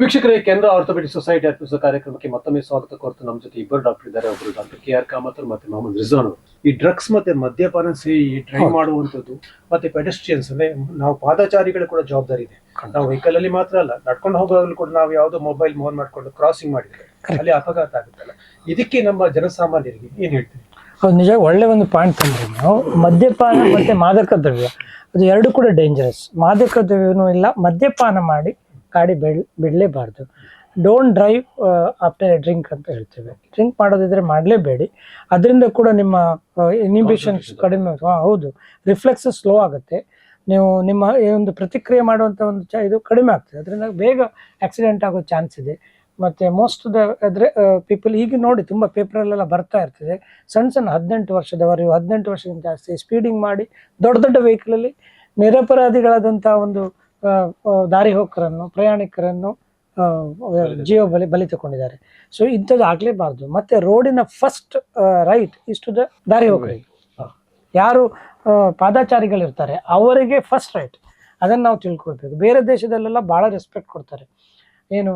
ವೀಕ್ಷಕರೇ, Canara orthopaedic society ಅರ್ಪಿಸುವ ಕಾರ್ಯಕ್ರಮಕ್ಕೆ ಮತ್ತೊಮ್ಮೆ ಸ್ವಾಗತ ಕೋರ್ತು ನಮ್ಮ ಜೊತೆ ಇಬ್ಬರು ಡಾಕ್ಟರ್ ಇದ್ದಾರೆ. ಒಬ್ಬರು ಡಾಕ್ಟರ್ KR ಕಾಮತ್ ಮತ್ತೆ ಮೊಹಮ್ಮದ್ ರಿಜ್ವಾನ್ ಅವರು. ಈ ಡ್ರಗ್ಸ್ ಮತ್ತೆ ಮದ್ಯಪಾನ ಸೇರಿ ಡ್ರೈವ್ ಮಾಡುವಂತದ್ದು ಮತ್ತೆ ಪೆಡೆಸ್ಟ್ರಿಯನ್ಸ್ ಅಂದ್ರೆ ನಾವು ಪಾದಚಾರಿಗಳ ಕೂಡ ಜವಾಬ್ದಾರಿ ಇದೆ. ನಾವು ವೆಹಿಕಲ್ ಅಲ್ಲಿ ಮಾತ್ರ ಅಲ್ಲ, ನಡ್ಕೊಂಡು ಹೋಗುವಾಗಲೂ ಕೂಡ ನಾವು ಯಾವುದೋ ಮೊಬೈಲ್ ಫೋನ್ ಮಾಡ್ಕೊಂಡು ಕ್ರಾಸಿಂಗ್ ಮಾಡಿದ್ರೆ ಅಲ್ಲಿ ಅಪಘಾತ ಆಗುತ್ತಲ್ಲ. ಇದಕ್ಕೆ ನಮ್ಮ ಜನಸಾಮಾನ್ಯರಿಗೆ ಏನ್ ಹೇಳ್ತೀವಿ? ಹೌದು, ನಿಜ ಒಳ್ಳೆ ಒಂದು ಪಾಯಿಂಟ್ ತಂದ್ರಿ ನಾವು. ಮದ್ಯಪಾನ ಮತ್ತೆ ಮಾದಕ ದ್ರವ್ಯ ಅದು ಎರಡು ಕೂಡ ಡೇಂಜರಸ್. ಮಾದಕ ದ್ರವ್ಯನೂ ಇಲ್ಲ, ಮದ್ಯಪಾನ ಮಾಡಿ ಗಾಡಿ ಬಿಡಲೇಬಾರ್ದು. Don't drive after a drink ಅಂತ ಹೇಳ್ತೇವೆ. ಡ್ರಿಂಕ್ ಮಾಡೋದಿದ್ರೆ ಮಾಡಲೇಬೇಡಿ. ಅದರಿಂದ ಕೂಡ ನಿಮ್ಮ ಇನಿಬಿಷನ್ಸ್ ಕಡಿಮೆ, ಹೌದು, ರಿಫ್ಲೆಕ್ಸಸ್ ಸ್ಲೋ ಆಗುತ್ತೆ. ನೀವು ನಿಮ್ಮ ಒಂದು ಪ್ರತಿಕ್ರಿಯೆ ಮಾಡುವಂಥ ಒಂದು ಇದು ಕಡಿಮೆ ಆಗ್ತದೆ. ಅದರಿಂದ ಬೇಗ ಆಕ್ಸಿಡೆಂಟ್ ಆಗೋ ಚಾನ್ಸ್ ಇದೆ. ಮತ್ತು ಮೋಸ್ಟ್ ಅದ್ರೆ ಪೀಪಲ್ ಈಗ ನೋಡಿ ತುಂಬ ಪೇಪರಲ್ಲೆಲ್ಲ ಬರ್ತಾ ಇರ್ತದೆ, ಸಣ್ಣ 18 ವರ್ಷದವರು, 18 ವರ್ಷಕ್ಕಿಂತ ಜಾಸ್ತಿ ಸ್ಪೀಡಿಂಗ್ ಮಾಡಿ ದೊಡ್ಡ ದೊಡ್ಡ ವೆಹಿಕಲಲ್ಲಿ ನಿರಪರಾಧಿಗಳಾದಂಥ ಒಂದು ದಾರಿ ಹೋಕರನ್ನು, ಪ್ರಯಾಣಿಕರನ್ನು ಜೀವ ಬಲಿ ತಗೊಂಡಿದ್ದಾರೆ. ಸೊ ಇಂಥದ್ದು ಆಗಲೇಬಾರ್ದು. ಮತ್ತು ರೋಡಿನ ಫಸ್ಟ್ ರೈಟ್ ಇಷ್ಟು ದಾರಿ ಹೋಕರಿಗೆ, ಯಾರು ಪಾದಚಾರಿಗಳಿರ್ತಾರೆ ಅವರಿಗೆ ಫಸ್ಟ್ ರೈಟ್, ಅದನ್ನು ನಾವು ತಿಳ್ಕೊಳ್ಬೇಕು. ಬೇರೆ ದೇಶದಲ್ಲೆಲ್ಲ ಭಾಳ ರೆಸ್ಪೆಕ್ಟ್ ಕೊಡ್ತಾರೆ. ಏನು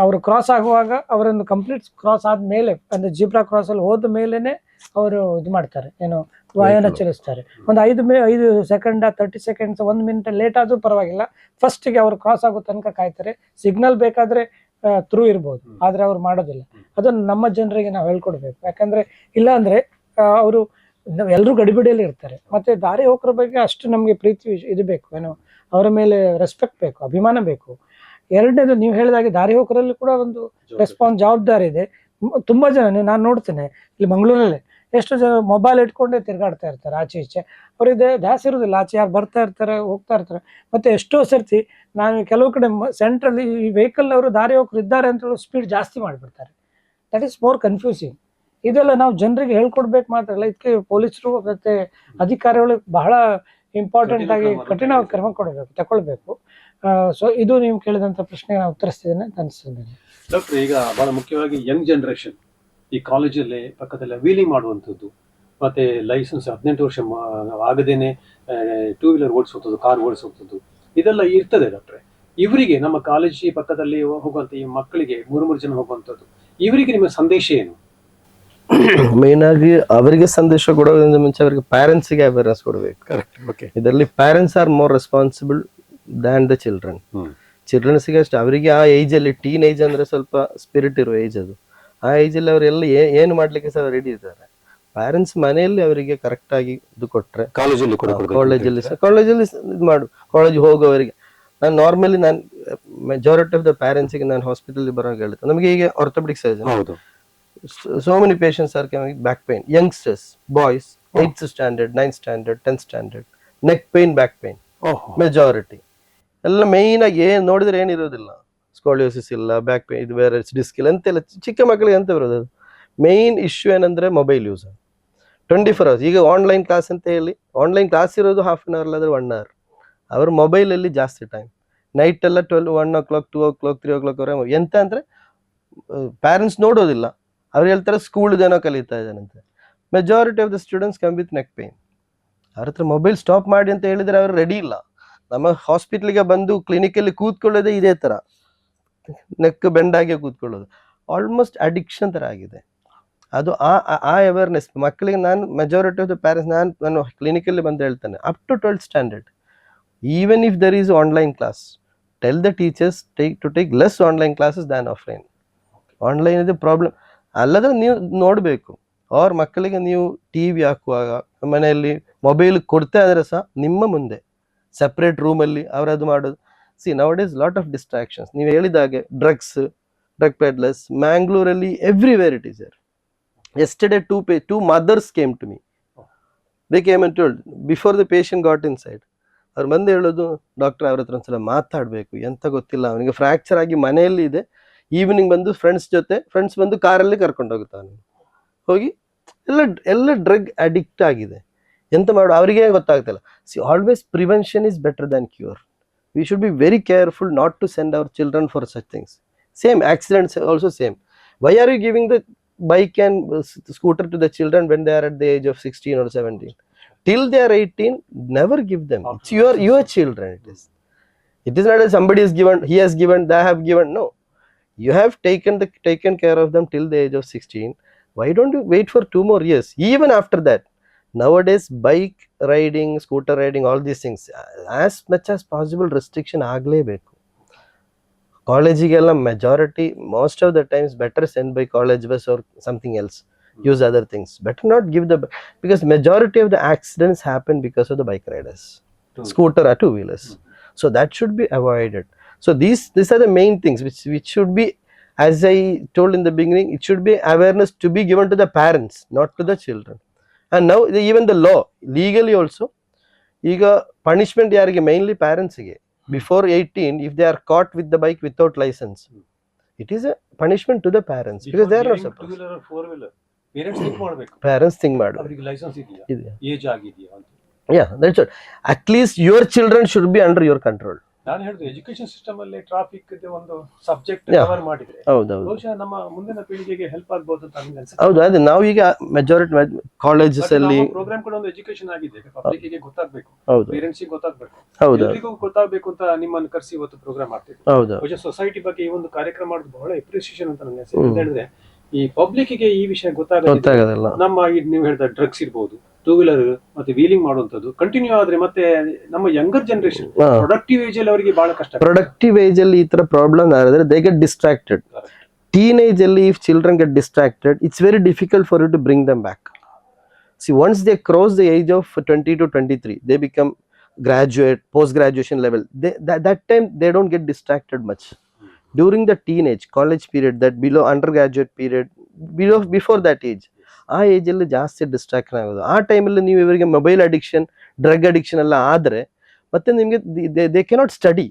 ಅವರು ಕ್ರಾಸ್ ಆಗುವಾಗ ಅವರನ್ನು ಕಂಪ್ಲೀಟ್ ಕ್ರಾಸ್ ಆದಮೇಲೆ, ಅಂದರೆ ಜಿಬ್ರಾ ಕ್ರಾಸಲ್ಲಿ ಹೋದ ಮೇಲೇ ಅವರು ಇದು ಮಾಡ್ತಾರೆ, ಏನು ವಾಹನ ಚಲಿಸ್ತಾರೆ. ಒಂದು 5 ಸೆಕೆಂಡ್ 30 ಸೆಕೆಂಡ್ಸ್ 1 ಮಿನಿಟ್ ಲೇಟ್ ಆದರೂ ಪರವಾಗಿಲ್ಲ, ಫಸ್ಟಿಗೆ ಅವರು ಕ್ರಾಸ್ ಆಗೋ ತನಕ ಕಾಯ್ತಾರೆ. ಸಿಗ್ನಲ್ ಬೇಕಾದರೆ ಥ್ರೂ ಇರ್ಬೋದು, ಆದರೆ ಅವ್ರು ಮಾಡೋದಿಲ್ಲ. ಅದನ್ನು ನಮ್ಮ ಜನರಿಗೆ ನಾವು ಹೇಳ್ಕೊಡ್ಬೇಕು. ಯಾಕಂದರೆ ಇಲ್ಲ ಅಂದರೆ ಅವರು ಎಲ್ಲರೂ ಗಡಿಬಿಡಿಯಲ್ಲಿ ಇರ್ತಾರೆ. ಮತ್ತು ದಾರಿ ಹೋಕರ ಬಗ್ಗೆ ಅಷ್ಟು ನಮಗೆ ಪ್ರೀತಿ ಇದು ಬೇಕು, ಏನು ಅವರ ಮೇಲೆ ರೆಸ್ಪೆಕ್ಟ್ ಬೇಕು, ಅಭಿಮಾನ ಬೇಕು. ಎರಡನೇದು, ನೀವು ಹೇಳಿದಾಗೆ ದಾರಿ ಹೋಕರಲ್ಲಿ ಕೂಡ ಒಂದು ಜವಾಬ್ದಾರಿ ಇದೆ. ತುಂಬ ಜನ ನಾನು ನೋಡ್ತೇನೆ ಇಲ್ಲಿ ಮಂಗಳೂರಲ್ಲೇ, ಎಷ್ಟು ಜನ ಮೊಬೈಲ್ ಇಟ್ಕೊಂಡೇ ತಿರ್ಗಾಡ್ತಾ ಇರ್ತಾರೆ ಆಚೆ ಈಚೆ. ಅವರಿಗೆ ಧ್ಯಾಸ ಇರೋದಿಲ್ಲ, ಆಚೆ ಯಾರು ಬರ್ತಾ ಇರ್ತಾರೆ ಹೋಗ್ತಾ ಇರ್ತಾರೆ. ಮತ್ತು ಎಷ್ಟೋ ಸರ್ತಿ ನಾನು ಕೆಲವು ಕಡೆ ಸೆಂಟ್ರಲ್ಲಿ ಈ ವೆಹಿಕಲ್ ಅವರು ದಾರಿ ಹೋಕರು ಇದ್ದಾರೆ ಅಂತ ಹೇಳಿ ಸ್ಪೀಡ್ ಜಾಸ್ತಿ ಮಾಡಿಬಿಡ್ತಾರೆ. That is more confusing. ಇದೆಲ್ಲ ನಾವು ಜನರಿಗೆ ಹೇಳ್ಕೊಡ್ಬೇಕು ಮಾತ್ರ ಅಲ್ಲ, ಇದಕ್ಕೆ ಪೊಲೀಸರು ಮತ್ತು ಅಧಿಕಾರಿಗಳು ಬಹಳ ಇಂಪಾರ್ಟೆಂಟ್ ಆಗಿ ಕಠಿಣ ಕ್ರಮ ತಗೊಳ್ಬೇಕು. ಸೊ ಇದು ನೀವು ಕೇಳಿದಂಥ ಪ್ರಶ್ನೆಗೆ ನಾನು ಉತ್ತರಿಸ್ತಿದ್ದೇನೆ ಅಂತ ಅನಿಸ್ತೇನೆ. ಡಾಕ್ಟರ್, ಈಗ ಬಹಳ ಮುಖ್ಯವಾಗಿ ಯಂಗ್ ಜನರೇಷನ್ ಈ ಕಾಲೇಜಲ್ಲಿ ಪಕ್ಕದಲ್ಲ ವೀಲಿಂಗ್ ಮಾಡುವಂಥದ್ದು, ಮತ್ತೆ ಲೈಸೆನ್ಸ್ 18 ವರ್ಷ ಆಗದೇನೆ 2 ವೀಲರ್ ಓಡಿಸುವಂಥದ್ದು, ಕಾರ್ ಓಡಿಸುವಂಥದ್ದು, ಇದೆಲ್ಲ ಇರ್ತದೆ ಡಾಕ್ಟ್ರೆ. ಇವರಿಗೆ ನಮ್ಮ ಕಾಲೇಜಿ ಪಕ್ಕದಲ್ಲಿ ಹೋಗುವಂಥ ಈ ಮಕ್ಕಳಿಗೆ 3 ಜನ ಹೋಗುವಂಥದ್ದು, ಇವರಿಗೆ ನಿಮ್ಮ ಸಂದೇಶ ಏನು? ಮೇನ್ ಆಗಿ ಅವರಿಗೆ ಸಂದೇಶ ಕೊಡೋದ್ರಿಂದ ಮುಂಚೆ ಅವರಿಗೆ ಪ್ಯಾರೆಂಟ್ಸ್ಗೆ ಅವೇರ್ನೆಸ್ ಕೊಡಬೇಕು. ಇದರಲ್ಲಿ parents are more responsible than the children. ಚಿಲ್ಡ್ರನ್ಸ್ಗೆ ಅಷ್ಟು ಅವರಿಗೆ ಆ ಏಜ್ ಅಲ್ಲಿ, ಟೀನ್ ಏಜ್ ಅಂದ್ರೆ ಸ್ವಲ್ಪ ಸ್ಪಿರಿಟ್ ಇರುವ ಏಜ್ ಅದು. ಆ ಏಜ್ ಅಲ್ಲಿ ಅವರೆಲ್ಲ ಏನು ಮಾಡ್ಲಿಕ್ಕೆ ಸಹ ರೆಡಿ ಇದ್ದಾರೆ. ಪ್ಯಾರೆಂಟ್ಸ್ ಮನೆಯಲ್ಲಿ ಅವರಿಗೆ ಕರೆಕ್ಟ್ ಆಗಿ ಇದು ಕೊಟ್ರೆ, ಕಾಲೇಜಲ್ಲಿ ಇದು ಮಾಡು. ಕಾಲೇಜ್ ಹೋಗೋವರಿಗೆ ನಾನು ನಾರ್ಮಲಿ ಮೆಜಾರಿಟಿ ಆಫ್ ದ ಪ್ಯಾರೆಂಟ್ಸ್ಗೆ ನಾನು ಹಾಸ್ಪಿಟಲ್ ಬರೋವಾಗ ಹೇಳ್ತೇನೆ, ನಮಗೆ ಈಗ orthopaedic surgeon, so many patients are coming with back pain, youngsters, boys, 8th standard, 9th standard, 10th standard, neck pain, back pain, majority ಎಲ್ಲ ಮೇನ್ ಆಗಿ ಏನ್ ನೋಡಿದ್ರೆ ಏನಿರೋದಿಲ್ಲ, ಸ್ಕೋಲಿಯೋಸಿಸ್ ಇಲ್ಲ, ಬ್ಯಾಕ್ ಪೇನ್, ಇದು ಬೇರೆ ಡಿಸ್ಕ್ ಇಲ್ಲ ಅಂತೆಲ್ಲ. ಚಿಕ್ಕ ಮಕ್ಕಳಿಗೆ ಅಂತ ಬರೋದು. ಅದು ಮೇನ್ ಇಶ್ಯೂ ಏನಂದ್ರೆ ಮೊಬೈಲ್ ಯೂಸ್ 24 hours. ಈಗ ಆನ್ಲೈನ್ ಕ್ಲಾಸ್ ಅಂತ ಹೇಳಿ, ಆನ್ಲೈನ್ ಕ್ಲಾಸ್ ಇರೋದು ½ an hour ಅಲ್ಲಾದ್ರೆ 1 hour. ಅವರು ಮೊಬೈಲಲ್ಲಿ ಜಾಸ್ತಿ ಟೈಮ್, ನೈಟ್ ಎಲ್ಲ 12, 1 o'clock, 2 o'clock, 3 o'clock ಅವರೆ. ಎಂತ ಅಂದ್ರೆ ಪ್ಯಾರೆಂಟ್ಸ್ ನೋಡೋದಿಲ್ಲ. ಅವ್ರು ಹೇಳ್ತಾರೆ ಸ್ಕೂಲ್ ಏನೋ ಕಲಿತಾ ಇದ್ದಾನಂತೆ. Majority of the students come with neck pain. ಅವ್ರ ಹತ್ರ ಮೊಬೈಲ್ ಸ್ಟಾಪ್ ಮಾಡಿ ಅಂತ ಹೇಳಿದ್ರೆ ಅವ್ರು ರೆಡಿ ಇಲ್ಲ. ನಮ್ಮ ಹಾಸ್ಪಿಟ್ಲಿಗೆ ಬಂದು ಕ್ಲಿನಿಕಲ್ಲಿ ಕೂತ್ಕೊಳ್ಳೋದೇ ಇದೇ ಥರ, ನೆಕ್ ಬೆಂಡಾಗಿ ಕೂತ್ಕೊಳ್ಳೋದು. ಆಲ್ಮೋಸ್ಟ್ ಅಡಿಕ್ಷನ್ ಥರ ಆಗಿದೆ ಅದು. ಆ ಅವೇರ್ನೆಸ್ ಮಕ್ಕಳಿಗೆ ನಾನು ಮೆಜಾರಿಟಿ ಆಫ್ ದ ಪ್ಯಾರೆಂಟ್ಸ್ ನಾನು ಕ್ಲಿನಿಕಲ್ಲಿ ಬಂದು ಹೇಳ್ತೇನೆ, up to 12th standard, even if there is online class, tell the teachers to take less online classes than offline. Online ಇದೆ ಪ್ರಾಬ್ಲಮ್. ಅಲ್ಲದ್ರೆ ನೀವು ನೋಡಬೇಕು, ಅವ್ರ ಮಕ್ಕಳಿಗೆ ನೀವು TV ಹಾಕುವಾಗ ಮನೆಯಲ್ಲಿ ಮೊಬೈಲ್ ಕೊಡ್ತಾ ಇದ್ರೆ ಸಹ ನಿಮ್ಮ ಮುಂದೆ ಸಪ್ರೇಟ್ ರೂಮಲ್ಲಿ ಅವರದು ಮಾಡೋದು. See nowadays lot of distractions. ನೀವು ಹೇಳಿದಾಗೆ ಡ್ರಗ್ ಪೆಡ್ಲರ್ಸ್ ಮ್ಯಾಂಗ್ಳೂರಲ್ಲಿ everywhere it is there. Yesterday two mothers came to me. They came and told before the patient got inside, ಅವ್ರು ಬಂದು ಹೇಳೋದು, ಡಾಕ್ಟರ್ ಅವ್ರ ಹತ್ರ ಒಂದ್ಸಲ ಮಾತಾಡಬೇಕು, ಎಂತ ಗೊತ್ತಿಲ್ಲ ಅವನಿಗೆ ಫ್ರ್ಯಾಕ್ಚರ್ ಆಗಿ ಮನೆಯಲ್ಲಿ ಇದೆ. ಈವ್ನಿಂಗ್ ಬಂದು ಫ್ರೆಂಡ್ಸ್ ಬಂದು ಕಾರಲ್ಲಿ ಕರ್ಕೊಂಡು ಹೋಗ್ತಾನೆ. ಹೋಗಿ ಎಲ್ಲ ಡ್ರಗ್ ಅಡಿಕ್ಟ್ ಆಗಿದೆ. ಎಂತ ಮಾಡು ಅವರಿಗೆ ಗೊತ್ತಾಗ್ತಿಲ್ಲ. See always prevention is better than cure. We should be very careful not to send our children for such things. Same accidents also same. Why are you giving the bike and scooter to the children when they are at the age of 16 or 17? Till they are 18, never give them. It's your children. It is not that somebody is given, he has given, they have given. No, You have taken care of them till the age of 16. Why don't you wait for 2 more years? Even after that, nowadays bike riding, scooter riding, all these things, as much as possible restriction ಆಗಲೇಬೇಕು. ಕಾಲೇಜಿಗೆಲ್ಲ majority most of the times better send by college bus or something else, use other things, better not give the, because majority of the accidents happen because of the bike riders, scooter or two wheelers. So that should be avoided. So these are the main things which should be, as I told in the beginning, it should be awareness to be given to the parents, not to the children. And now even the law legally also, ಈಗ punishment ಯಾರಿಗೆ, mainly parents ಗೆ. Before 18, if they are caught with the bike without license, it is a punishment to the parents, because they are not supposed. 2 wheeler 4 wheeler parents think ಮಾಡಬೇಕು, Parents think ಮಾಡಬೇಕು, ಅವರಿಗೆ licence ಇದೆಯಾ, age ಆಗಿದೆಯಾ ಅಂತ. yeah, that's it. At least your children should be under your control. ನಾನು ಹೇಳಿದೆ education system ಅಲ್ಲಿ traffic ಒಂದು ಸಬ್ಜೆಕ್ಟ್ Yeah. ಕವರ್ ಮಾಡಿದ್ರೆ ಹೌದೌದು ಬಹುಶಃ ನಮ್ಮ ಮುಂದಿನ ಪೀಳಿಗೆಗೆ ಹೆಲ್ಪ್ ಆಗ್ಬೋದು ಅಂತ ನನಗೆ ಅನ್ಸುತ್ತೆ. ಹೌದು, ಅದೇ ನಾವು ಈಗ ಮೆಜಾರಿಟಿ ಕಾಲೇಜಸ್ ಅಲ್ಲಿ ಪ್ರೋಗ್ರಾಮ್ ಕೂಡ ಒಂದು ಎಜುಕೇಶನ್ ಆಗಿದೆ, ಪಬ್ಲಿಕ್ ಗೆ ಗೊತ್ತಾಗಬೇಕು, ಹೌದು ಪೇರೆಂಟ್ಸ್ ಗೆ ಗೊತ್ತಾಗಬೇಕು, ಹೌದು ಎಲ್ರಿಗೂ ಗೊತ್ತಾಗಬೇಕು ಅಂತ ನಿಮ್ಮನ್ನು ಕರೆಸಿ ಇವತ್ತು ಪ್ರೋಗ್ರಾಮ್ ಮಾಡ್ತಿದ್ವಿ. ಹೌದು ಬಹುಶಃ ಸೊಸೈಟಿ ಬಗ್ಗೆ ಈ ಒಂದು ಕಾರ್ಯಕ್ರಮ ಮಾಡೋದು ಬಹಳ ಅಪ್ರಿಸಿಯೇಷನ್ ಅಂತ ನನಗೆ ಅನ್ಸುತ್ತೆ. ಅಂತ ಹೇಳಿದ್ರೆ ಈ ಪಬ್ಲಿಕ್ ಗೆ ಈ ವಿಷಯ ಗೊತ್ತಾಗೋದಿಲ್ಲ. ನಮ್ಮ ನೀವು ಹೇಳಿದ ಡ್ರಗ್ಸ್ ಇರ್ಬೋದು, 2 ವೀಲರ್ ಮತ್ತೆ ವೀಲಿಂಗ್ ಮಾಡುವಂತದ್ದು ಕಂಟಿನ್ಯೂ ಆದ್ರೆ ಮತ್ತೆ ನಮ್ಮ ಯಂಗರ್ ಜನರೇಷನ್ ಪ್ರೊಡಕ್ಟಿವ್ ಏಜ್ ಅಲ್ಲಿ ಅವರಿಗೆ ಬಹಳ ಕಷ್ಟ. ಪ್ರೊಡಕ್ಟಿವ್ ಏಜ್ ಅಲ್ಲಿ ಈ ತರ ಪ್ರಾಬ್ಲಮ್ ಆದ್ರೆ ದೇ ಗೆಟ್ ಡಿಸ್ಟ್ರಾಕ್ಟೆಡ್. ಟೀನೇಜ್ ಅಲ್ಲಿ if children get distracted, it's very difficult for you to bring them back. See once they cross the age of 20 to 23, they become graduate, post graduation level, that time they don't get distracted much. During the teenage college period, that below undergraduate period, before that age, ಆ age ಅಲ್ಲಿ ಜಾಸ್ತಿ distraction ಆಗೋದು. ಆ ಟೈಮಲ್ಲಿ ನೀವು ಇವರಿಗೆ mobile addiction, drug addiction ಎಲ್ಲ ಆದರೆ ಮತ್ತೆ ನಿಮಗೆ they cannot study,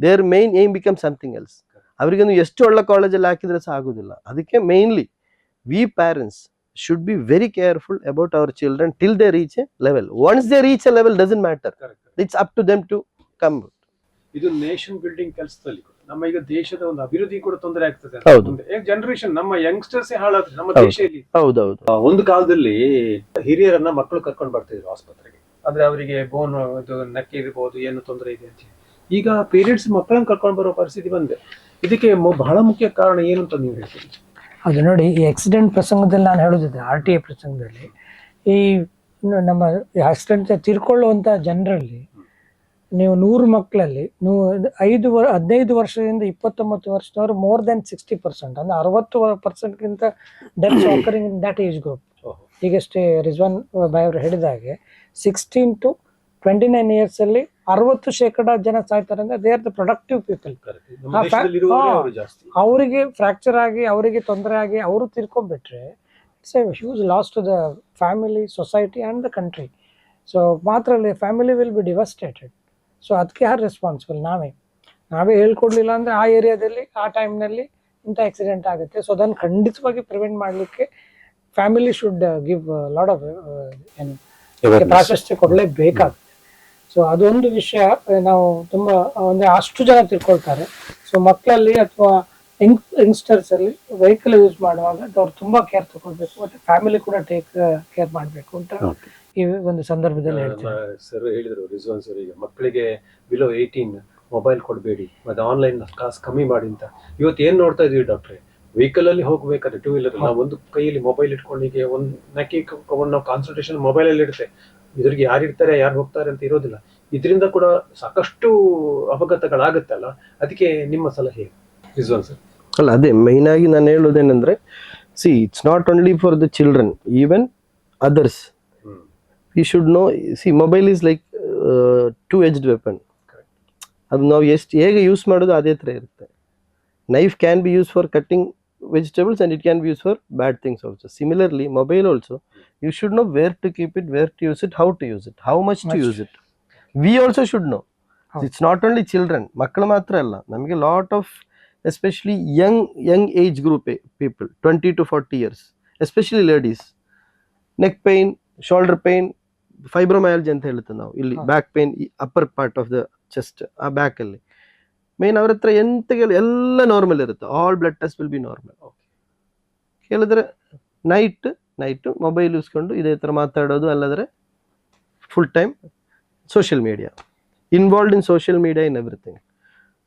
their main aim become something else. ಅವರಿಗೆ ನೀವು ಎಷ್ಟು ಒಳ್ಳೆ ಕಾಲೇಜಲ್ಲಿ ಹಾಕಿದ್ರೆ ಸಹ ಆಗೋದಿಲ್ಲ. ಅದಕ್ಕೆ mainly we parents should be very careful about our children till they reach a level. Once they reach a level, doesn't matter. It's up to them to come. ಇದು ನೇಷನ್ ಬಿಲ್ಡಿಂಗ್ ಕೆಲಸದಲ್ಲಿ ನಮ್ಮ ಈಗ ದೇಶದ ಒಂದು ಅಭಿವೃದ್ಧಿ ಕೂಡ ತೊಂದರೆ ಆಗ್ತದೆ. ಜನರೇಷನ್ ನಮ್ಮ ಯಂಗ್ಸ್ಟರ್ಸ್ ಹಾಳಾದ್ರೆ ನಮ್ಮ ದೇಶದಲ್ಲಿ. ಹೌದೌದು, ಒಂದು ಕಾಲದಲ್ಲಿ ಹಿರಿಯರನ್ನ ಮಕ್ಕಳು ಕರ್ಕೊಂಡು ಬರ್ತಿದ್ರು ಆಸ್ಪತ್ರೆಗೆ, ಅಂದ್ರೆ ಅವರಿಗೆ ಬೋನ್ ಇದು ನಕ್ಕೆ ಇರ್ಬೋದು, ಏನು ತೊಂದರೆ ಇದೆ ಅಂತ. ಈಗ ಪೇರೆಂಟ್ಸ್ ಮಕ್ಕಳನ್ನ ಕರ್ಕೊಂಡು ಬರೋ ಪರಿಸ್ಥಿತಿ ಬಂದೆ. ಇದಕ್ಕೆ ಬಹಳ ಮುಖ್ಯ ಕಾರಣ ಏನು ಅಂತ ನೀವು ಹೇಳ್ತೀರಿ? ಅದು ನೋಡಿ, ಈ ಆಕ್ಸಿಡೆಂಟ್ ಪ್ರಸಂಗದಲ್ಲಿ ನಾನು ಹೇಳೋದಿದೆ, RTA ಪ್ರಸಂಗದಲ್ಲಿ ಈ ನಮ್ಮ ಆಕ್ಸಿಡೆಂಟ್ ತೀರ್ಕೊಳ್ಳುವಂಥ ಜನರಲ್ಲಿ ನೀವು 100 ಮಕ್ಕಳಲ್ಲಿ ನೀವು 15 ವರ್ಷದಿಂದ 29 ವರ್ಷದವರು ಮೋರ್ ದೆನ್ 60%, ಅಂದ್ರೆ 60%ಗಿಂತ deaths occurring in that age group. ಈಗಷ್ಟೇ ರಿಜ್ವಾನ್ ಭಾಯ್ ಅವರು ಹೇಳಿದಾಗೆ 16 to 29 ಇಯರ್ಸ್ ಅಲ್ಲಿ 60% ಜನ ಸಾಯ್ತಾರೆ. ಅಂದ್ರೆ they are the productive people. ಅವರಿಗೆ ಫ್ರಾಕ್ಚರ್ ಆಗಿ, ಅವರಿಗೆ ತೊಂದರೆ ಆಗಿ ಅವರು ತೀರ್ಕೊಂಡ್ಬಿಟ್ರೆ it's a huge loss to the family, society and the country. So ಮಾತ್ರ ಅಲ್ಲ, family will be devastated. So ಅದಕ್ಕೆ ಯಾರು ರೆಸ್ಪಾನ್ಸಿಬಲ್? ನಾವೇ ಹೇಳ್ಕೊಡ್ಲಿಲ್ಲ ಅಂದರೆ ಆ ಏರಿಯಾದಲ್ಲಿ ಆ ಟೈಮ್ನಲ್ಲಿ ಇಂಥ ಆಕ್ಸಿಡೆಂಟ್ ಆಗುತ್ತೆ. ಸೊ ಅದನ್ನು ಖಂಡಿತವಾಗಿ ಪ್ರಿವೆಂಟ್ ಮಾಡಲಿಕ್ಕೆ family should give lot of ಏನು ಪ್ರಾಶಸ್ತ್ಯ ಕೊಡಲೇಬೇಕಾಗುತ್ತೆ. ಸೊ ಅದೊಂದು ವಿಷಯ ನಾವು ತುಂಬ ಅಂದರೆ ಅಷ್ಟು ಜನ ತಿಳ್ಕೊಳ್ತಾರೆ. ಸೊ ಮಕ್ಕಳಲ್ಲಿ ಅಥವಾ ಯಂಗ್ಸ್ಟರ್ಸ್ ಅಲ್ಲಿ ವೆಹಿಕಲ್ ಯೂಸ್ ಮಾಡುವಾಗ ಅವ್ರು ತುಂಬಾ ಕೇರ್ ತಗೊಳ್ಬೇಕು, ಮತ್ತೆ ಫ್ಯಾಮಿಲಿ ಕೂಡ ಟೇಕ್ ಕೇರ್ ಮಾಡಬೇಕು ಅಂತ ಈ ಒಂದು ಸಂದರ್ಭದಲ್ಲಿ ಹೇಳ್ತಾರೆ. ಸರ್ ಹೇಳಿದ್ರು, ರಿಜ್ವಾನ್ ಸರ್, ಈಗ ಮಕ್ಕಳಿಗೆ ಬಿಲೋ 18 ಮೊಬೈಲ್ ಕೊಡಬೇಡಿ, ಮತ್ತೆ ಆನ್ಲೈನ್ ಕಾಸು ಕಮ್ಮಿ ಮಾಡಿ ಅಂತ. ಇವತ್ತು ಏನ್ ನೋಡ್ತಾ ಇದೀವಿ ಡಾಕ್ಟ್ರೆ, ವೆಹಿಕಲ್ ಅಲ್ಲಿ ಹೋಗ್ಬೇಕಾದ್ರೆ 2 ವೀಲರ್ ನಾವು ಒಂದು ಕೈಯಲ್ಲಿ ಮೊಬೈಲ್ ಇಟ್ಕೊಂಡಿಗೆ ಒಂದು ನಕ್ಕಿ ನಾವು ಕಾನ್ಸಂಟ್ರೇಷನ್ ಮೊಬೈಲ್ ಅಲ್ಲಿ ಇರುತ್ತೆ. ಇದ್ರಿಗೆ ಯಾರು ಇರ್ತಾರೆ ಯಾರು ಹೋಗ್ತಾರೆ ಅಂತ ಇರೋದಿಲ್ಲ. ಇದರಿಂದ ಕೂಡ ಸಾಕಷ್ಟು ಅಪಘಾತಗಳಾಗುತ್ತಲ್ಲ, ಅದಕ್ಕೆ ನಿಮ್ಮ ಸಲಹೆ ರಿಜ್ವಾನ್ ಸರ್? ಅಲ್ಲ, ಅದೇ ಮೈನ್ ಆಗಿ ನಾನು ಹೇಳೋದೇನೆಂದ್ರೆ, see it's not only for the children, even others we should know. See mobile is like 2-edged weapon. ಅದು ನಾವು ಹೇಗೆ ಯೂಸ್ ಮಾಡೋದು ಅದೇ ಥರ ಇರುತ್ತೆ. Knife can be use for cutting vegetables and it can be used for bad things also. Similarly, mobile also, you should know where to keep it, where to use it, how to use it, how much to use it. We also should know. It's not only children, ಮಕ್ಕಳು ಮಾತ್ರ ಅಲ್ಲ, ನಮಗೆ lot of especially young age group people 20 to 40 years, especially ladies, neck pain, shoulder pain, fibromyalgia ಅಂತ ಹೇಳ್ತೇವೆ ನಾವು ಇಲ್ಲಿ, back pain, upper part of the chest, ಆ ಬ್ಯಾಕಲ್ಲಿ ಮೇನ್ ಅವ್ರ ಹತ್ರ ಎಂತ ಎಲ್ಲ ನಾರ್ಮಲ್ ಇರುತ್ತೆ. All blood test will be normal. ಕೇಳಿದ್ರೆ ನೈಟ್ ಮೊಬೈಲ್ ಯೂಸ್ಕೊಂಡು ಇದೇ ಥರ ಮಾತಾಡೋದು, ಅಲ್ಲದ್ರೆ full time social media, involved in social media in everything.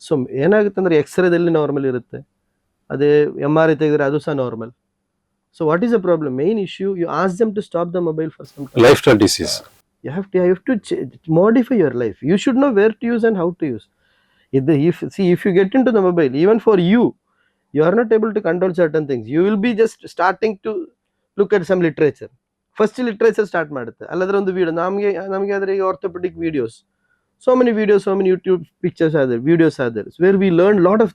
So ಏನಾಗುತ್ತೆ ಅಂದರೆ ಎಕ್ಸ್ರೇದಲ್ಲಿ ನಾರ್ಮಲ್ ಇರುತ್ತೆ, ಅದೇ MRI ತೆಗೆದ್ರೆ ಅದು ಸಹ normal. So what is the problem? Main issue, you ask them to stop the mobile for some time. Life style disease. You have to modify your life. You should know where to use and how to use. If you get into the mobile, even for you are not able to control certain things. You will be just starting to look at some literature. First literature start ಮಾಡುತ್ತೆ, ಅಲ್ಲದ್ರೆ ಒಂದು video ನಮಗೆ ಆದರೆ ಈಗ orthopaedic videos, so many videos, so many YouTube pictures are there, videos are there, where we learn lot of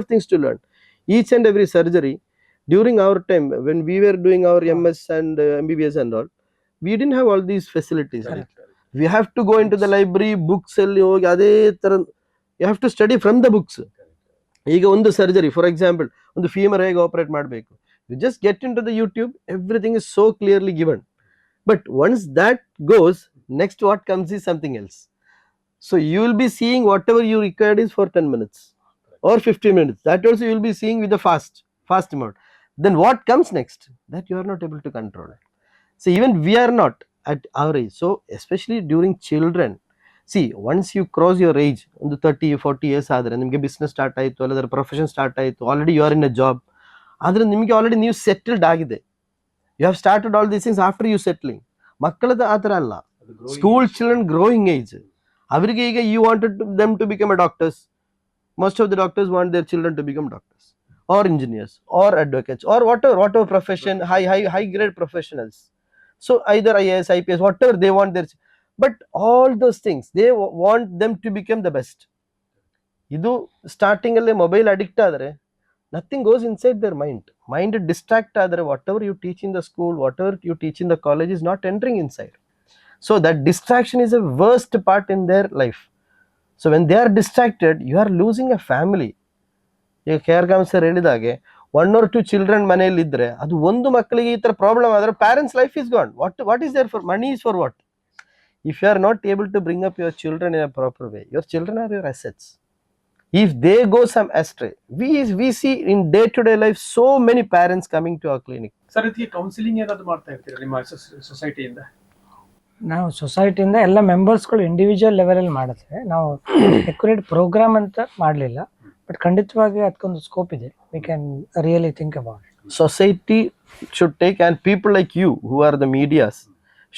things to learn. Each and every surgery during our time when we were doing our MS and MBBS and all, we didn't have all these facilities. We have to go into the library, books ಅಲ್ಲಿ ಹೋಗಿ ಅದೇ ತರ you have to study from the books. ಈಗ ಒಂದು surgery for example ಒಂದು femur ಹೇಗೆ operate ಮಾಡಬೇಕು, you just get into the YouTube, everything is so clearly given. But once that goes, next what comes is something else. So you will be seeing whatever you required is for 10 minutes or 15 minutes. That also you will be seeing with the fast mode. Then what comes next? That you are not able to control. So even we are not at our age. So especially during children, see, once you cross your age, ಒಂದು 30-40 years ಆದರೆ ನಿಮಗೆ business start ಆಯಿತು, ಅಲ್ಲದ್ರೆ profession start ಆಯಿತು, already you are in a job, ಆದರೆ ನಿಮಗೆ already ನೀವು settled ಆಗಿದೆ. You have started all these things after you settling. ಮಕ್ಕಳದ ಆ ಥರ ಅಲ್ಲ, ಸ್ಕೂಲ್ ಚಿಲ್ಡ್ರನ್ ಗ್ರೋಯಿಂಗ್ ಏಜ್, ಅವರಿಗೆ ಈಗ you wanted them to become a doctors. Most of the doctors want their children to become doctors or engineers or advocates or whatever profession, high grade professionals. So either IAS, IPS, whatever they want their, but all those things they want them to become the best. Idu starting alle mobile addict adare nothing goes inside their mind distract adare whatever you teach in the school, whatever you teach in the college is not entering inside. So that distraction is a worst part in their life. So when they are distracted, you are losing a family. ಈಗ care sir ಹೇಳಿದಾಗೆ 1 or 2 children ಮನೆಯಲ್ಲಿ ಇದ್ರೆ ಅದು ಒಂದು ಮಕ್ಕಳಿಗೆ ಈ ತರ problem ಆದ್ರೆ parents life is gone. What is there for money is for what? If you are not able to bring up your children in a proper way, your children are your assets. If they go some astray, we see in day to day life so many parents coming to our clinic. Sir ಇದಕ್ಕೆ counselling ಏನಾದ್ರು ಮಾಡ್ತಾ ಇರ್ತೀರಾ ನಿಮ್ಮ ಸೊಸೈಟಿಯಿಂದ? ನಾವು ಸೊಸೈಟಿಯಿಂದ ಎಲ್ಲ ಮೆಂಬರ್ಸ್ಗಳು individual ಲೆವೆಲಲ್ಲಿ ಮಾಡಿದ್ರೆ, ನಾವು ಅಕ್ಯುರೇಟ್ ಪ್ರೋಗ್ರಾಮ್ ಅಂತ ಮಾಡಲಿಲ್ಲ, ಬಟ್ ಖಂಡಿತವಾಗಿ ಅದಕ್ಕೊಂದು ಸ್ಕೋಪ್ ಇದೆ. We can really think about it. Society should take, and people like you who are the medias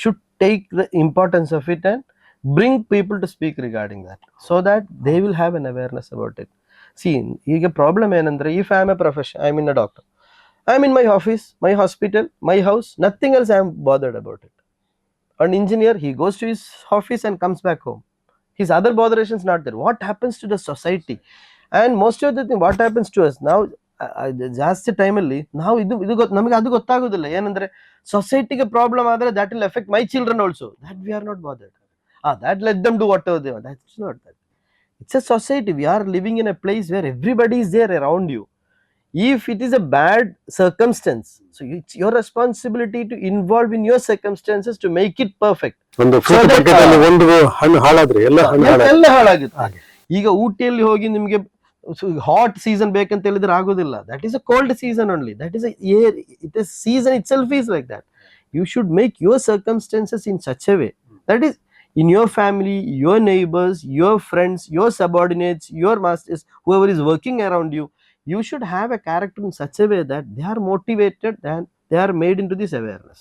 should take the importance of it and bring people to speak regarding that, so that they will have an awareness about it. See, ಈಗ problem ಏನಂದ್ರೆ, if I am a profession, I am in a doctor, I am in my office, my hospital, my house, nothing else I am bothered about it. An engineer, he goes to his office and comes back home, his other botherations not there. What happens to the society? And most of the thing what happens to us now, ಜಾಸ್ತಿ ಟೈಮಲ್ಲಿ ನಾವು ಇದು ನಮಗೆ ಅದು ಗೊತ್ತಾಗೋದಿಲ್ಲ. ಏನಂದ್ರೆ ಸೊಸೈಟಿಗೆ problem ಆದರೆ that will affect my children also, that we are not bothered. That let them do whatever they want. That's not that. It's a society. We are living in a place where everybody is there around you. If it is a bad circumstance, so it's your responsibility to involve in your circumstances to make it perfect. ಒಂದು ಒಂದು ಹಣ್ಣು ಹಾಳಾದ್ರೆ ಎಲ್ಲ ಹಾಳಾಗುತ್ತೆ. ಈಗ ಊಟಿಯಲ್ಲಿ ಹೋಗಿ ನಿಮಗೆ hot season ಬೇಕಂತ ಹೇಳಿದ್ರೆ ಆಗೋದಿಲ್ಲ. That is a cold season only. That is it is season itself is like that. You should make your circumstances in such a way that is in your family, your neighbors, your friends, your subordinates, your masters, whoever is working around you, you should have a character in such a way that they are motivated and they are made into this awareness.